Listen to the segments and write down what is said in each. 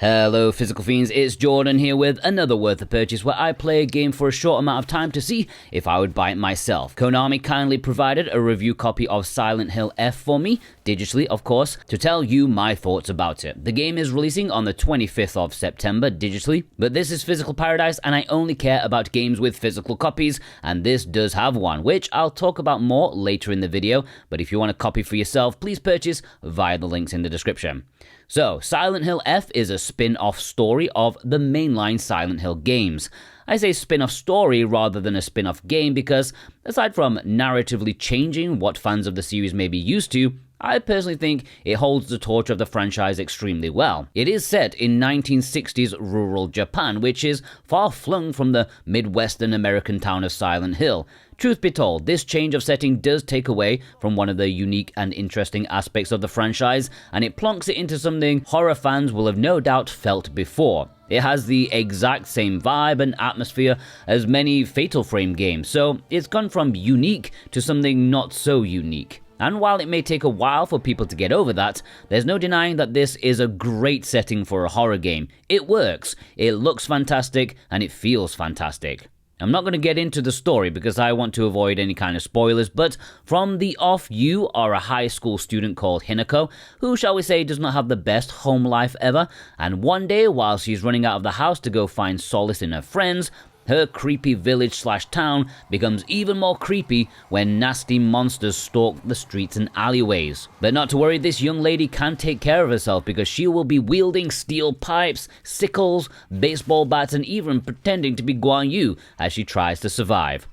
Hello Physical Fiends, it's Jordan here with another Worth a Purchase where I play a game for a short amount of time to see if I would buy it myself. Konami kindly provided a review copy of Silent Hill F for me, digitally of course, to tell you my thoughts about it. The game is releasing on the 25th of September digitally, but this is Physical Paradise and I only care about games with physical copies, and this does have one, which I'll talk about more later in the video, but if you want a copy for yourself, please purchase via the links in the description. So, Silent Hill F is a spin-off story of the mainline Silent Hill games. I say spin-off story rather than a spin-off game because, aside from narratively changing what fans of the series may be used to, I personally think it holds the torch of the franchise extremely well. It is set in 1960s rural Japan, which is far-flung from the Midwestern American town of Silent Hill. Truth be told, this change of setting does take away from one of the unique and interesting aspects of the franchise, and it plonks it into something horror fans will have no doubt felt before. It has the exact same vibe and atmosphere as many Fatal Frame games, so it's gone from unique to something not so unique. And while it may take a while for people to get over that, there's no denying that this is a great setting for a horror game. It works, it looks fantastic, and it feels fantastic. I'm not going to get into the story because I want to avoid any kind of spoilers, but from the off, you are a high school student called Hinako, who, shall we say, does not have the best home life ever, and one day, while she's running out of the house to go find solace in her friends, her creepy village/town becomes even more creepy when nasty monsters stalk the streets and alleyways. But not to worry, this young lady can take care of herself because she will be wielding steel pipes, sickles, baseball bats, and even pretending to be Guan Yu as she tries to survive.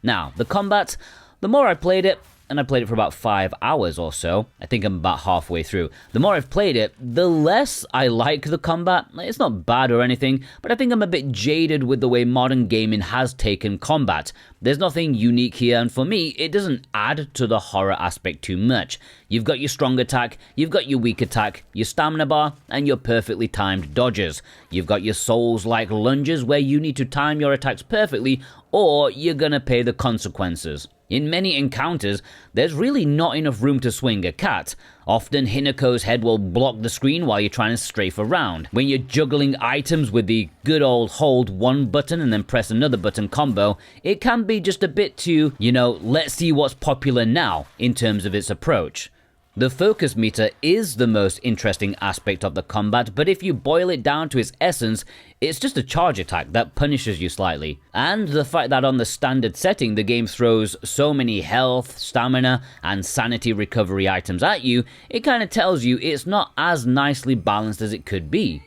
Now, the combat, the more I played it, and I played it for about 5 hours or so. I think I'm about halfway through. The more I've played it, the less I like the combat. It's not bad or anything, but I think I'm a bit jaded with the way modern gaming has taken combat. There's nothing unique here, and for me, it doesn't add to the horror aspect too much. You've got your strong attack, you've got your weak attack, your stamina bar, and your perfectly timed dodges. You've got your Souls-like lunges where you need to time your attacks perfectly, or you're gonna pay the consequences. In many encounters, there's really not enough room to swing a cat. Often Hinako's head will block the screen while you're trying to strafe around. When you're juggling items with the good old hold one button and then press another button combo, it can be just a bit too, let's see what's popular now in terms of its approach. The focus meter is the most interesting aspect of the combat, but if you boil it down to its essence, it's just a charge attack that punishes you slightly. And the fact that on the standard setting the game throws so many health, stamina, and sanity recovery items at you, it kind of tells you it's not as nicely balanced as it could be.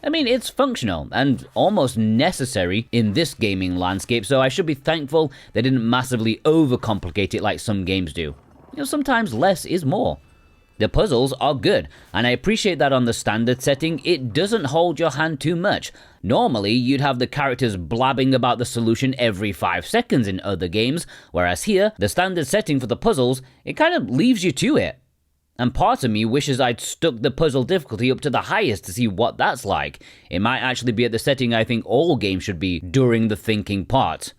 I mean, it's functional and almost necessary in this gaming landscape, so I should be thankful they didn't massively overcomplicate it like some games do. Sometimes less is more. The puzzles are good, and I appreciate that on the standard setting, it doesn't hold your hand too much. Normally, you'd have the characters blabbing about the solution every 5 seconds in other games, whereas here, the standard setting for the puzzles, it kind of leaves you to it. And part of me wishes I'd stuck the puzzle difficulty up to the highest to see what that's like. It might actually be at the setting I think all games should be during the thinking part.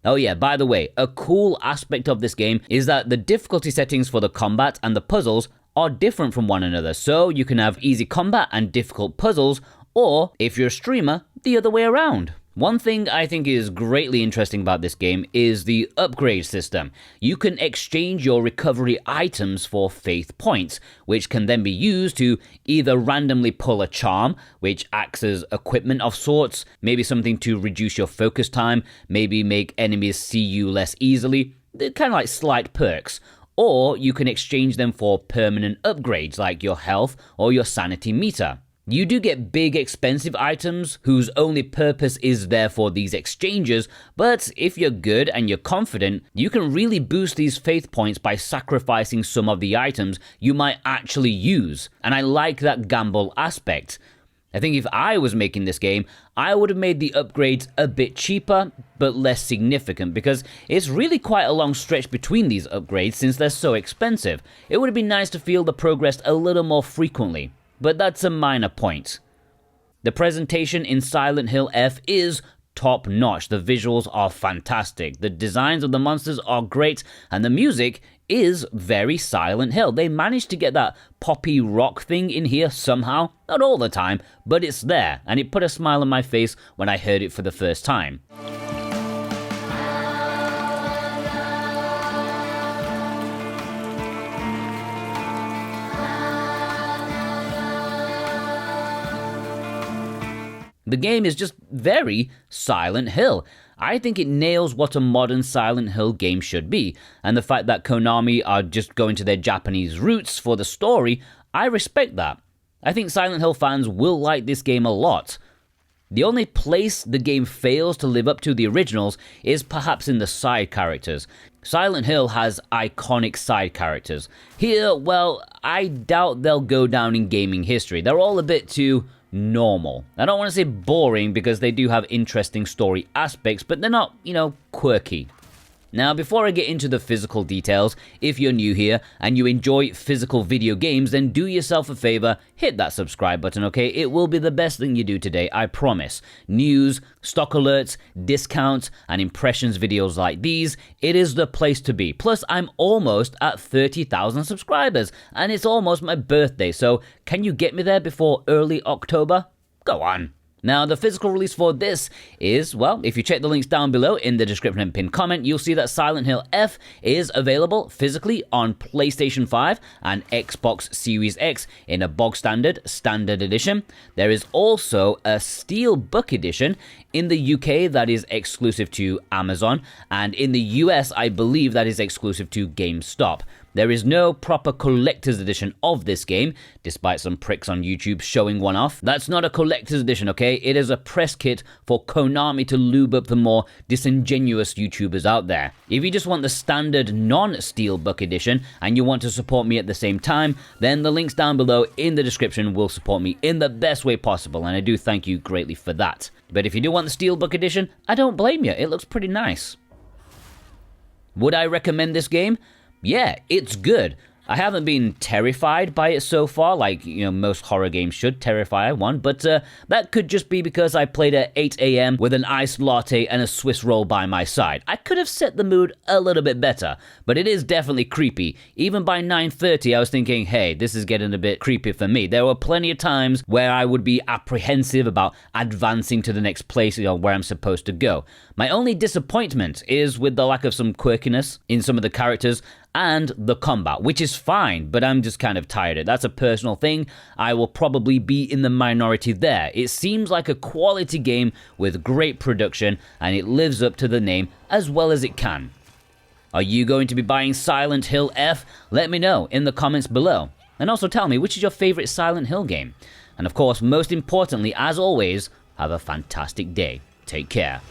Oh yeah, by the way, a cool aspect of this game is that the difficulty settings for the combat and the puzzles are different from one another, so you can have easy combat and difficult puzzles, or, if you're a streamer, the other way around. One thing I think is greatly interesting about this game is the upgrade system. You can exchange your recovery items for faith points, which can then be used to either randomly pull a charm, which acts as equipment of sorts, maybe something to reduce your focus time, maybe make enemies see you less easily, they're kind of like slight perks. Or you can exchange them for permanent upgrades like your health or your sanity meter. You do get big expensive items whose only purpose is there for these exchanges, but if you're good and you're confident, you can really boost these faith points by sacrificing some of the items you might actually use, and I like that gamble aspect. I think if I was making this game, I would have made the upgrades a bit cheaper, but less significant, because it's really quite a long stretch between these upgrades since they're so expensive. It would have been nice to feel the progress a little more frequently. But that's a minor point. The presentation in Silent Hill F is top-notch. The visuals are fantastic. The designs of the monsters are great, and the music is very Silent Hill. They managed to get that poppy rock thing in here somehow. Not all the time, but it's there, and it put a smile on my face when I heard it for the first time. The game is just very Silent Hill. I think it nails what a modern Silent Hill game should be, and the fact that Konami are just going to their Japanese roots for the story, I respect that. I think Silent Hill fans will like this game a lot. The only place the game fails to live up to the originals is perhaps in the side characters. Silent Hill has iconic side characters. Here, well, I doubt they'll go down in gaming history. They're all a bit too normal. I don't want to say boring because they do have interesting story aspects, but they're not, quirky. Now, before I get into the physical details, if you're new here and you enjoy physical video games, then do yourself a favor, hit that subscribe button, okay? It will be the best thing you do today, I promise. News, stock alerts, discounts, and impressions videos like these, it is the place to be. Plus, I'm almost at 30,000 subscribers, and it's almost my birthday, so can you get me there before early October? Go on. Now, the physical release for this is, well, if you check the links down below in the description and pinned comment, you'll see that Silent Hill F is available physically on PlayStation 5 and Xbox Series X in a bog standard edition. There is also a Steelbook edition in the UK that is exclusive to Amazon, and in the US, I believe that is exclusive to GameStop. There is no proper collector's edition of this game, despite some pricks on YouTube showing one off. That's not a collector's edition, okay? It is a press kit for Konami to lube up the more disingenuous YouTubers out there. If you just want the standard non-Steelbook edition and you want to support me at the same time, then the links down below in the description will support me in the best way possible, and I do thank you greatly for that. But if you do want the Steelbook edition, I don't blame you. It looks pretty nice. Would I recommend this game? Yeah, it's good. I haven't been terrified by it so far, like, most horror games should terrify one, but that could just be because I played at 8 AM with an iced latte and a Swiss roll by my side. I could have set the mood a little bit better, but it is definitely creepy. Even by 9:30, I was thinking, hey, this is getting a bit creepy for me. There were plenty of times where I would be apprehensive about advancing to the next place, where I'm supposed to go. My only disappointment is with the lack of some quirkiness in some of the characters and the combat, which is fine, but I'm just kind of tired of it. That's a personal thing. I will probably be in the minority there. It seems like a quality game with great production, and it lives up to the name as well as it can. Are you going to be buying Silent Hill F? Let me know in the comments below. And also tell me, which is your favorite Silent Hill game? And of course, most importantly, as always, have a fantastic day. Take care.